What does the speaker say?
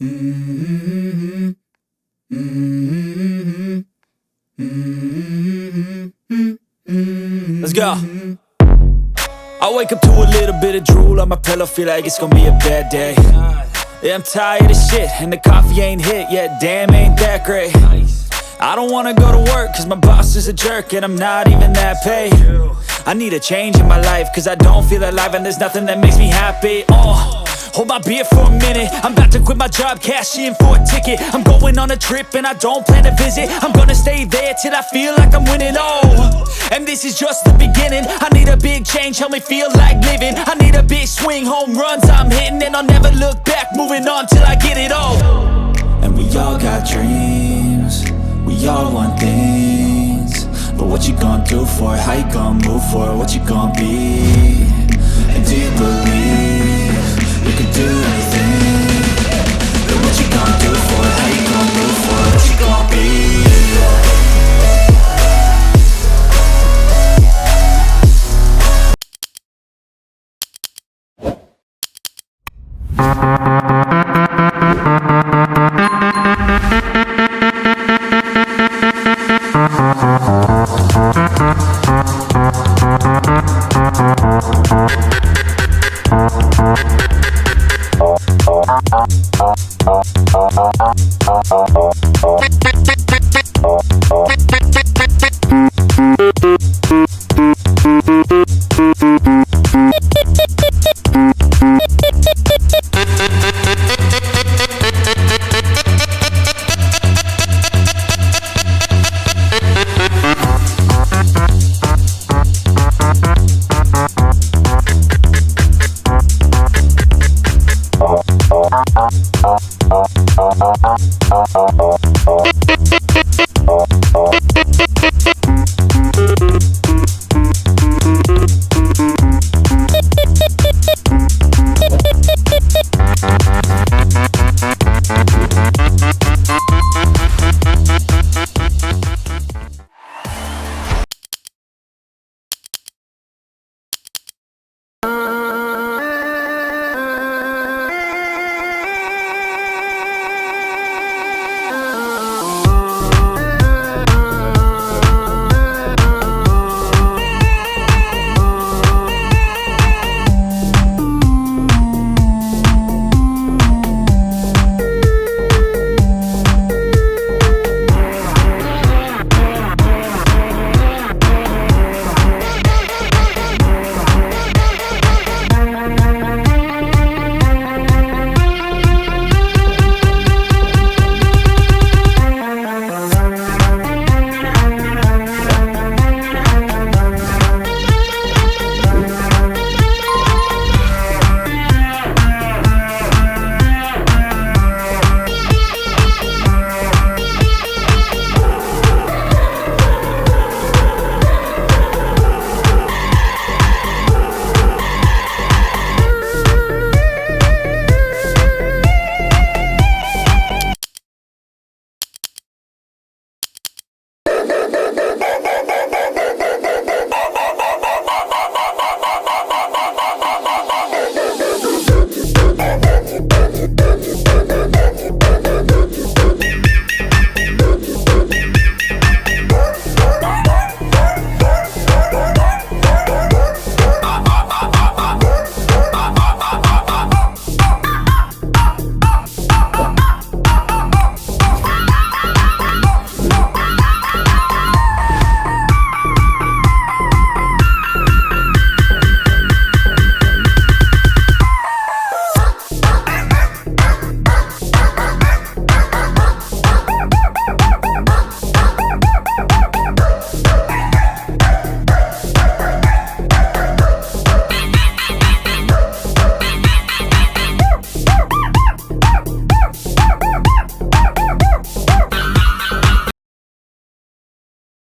Mm-hmm. Mm-hmm. Mm-hmm. Let's go. I wake up to a little bit of drool on my pillow, feel like it's gonna be a bad day. Yeah, I'm tired of shit, and the coffee ain't hit yet, damn, ain't that great. I don't wanna go to work, cause my boss is a jerk, and I'm not even that paid. I need a change in my life, cause I don't feel alive, and there's nothing that makes me happy. Hold my beer for a minute, I'm about to quit my job, cash in for a ticket. I'm going on a trip and I don't plan to visit. I'm gonna stay there till I feel like I'm winning, and this is just the beginning. I need a big change, help me feel like living. I need a big swing, home runs I'm hitting, and I'll never look back, moving on till I get it all. And we all got dreams, we all want things, but what you gonna do for it? How you gonna move for it? What you gonna be? And do you believe you can do anything? But what you gonna do for it? How you gonna move for it? What you gonna be?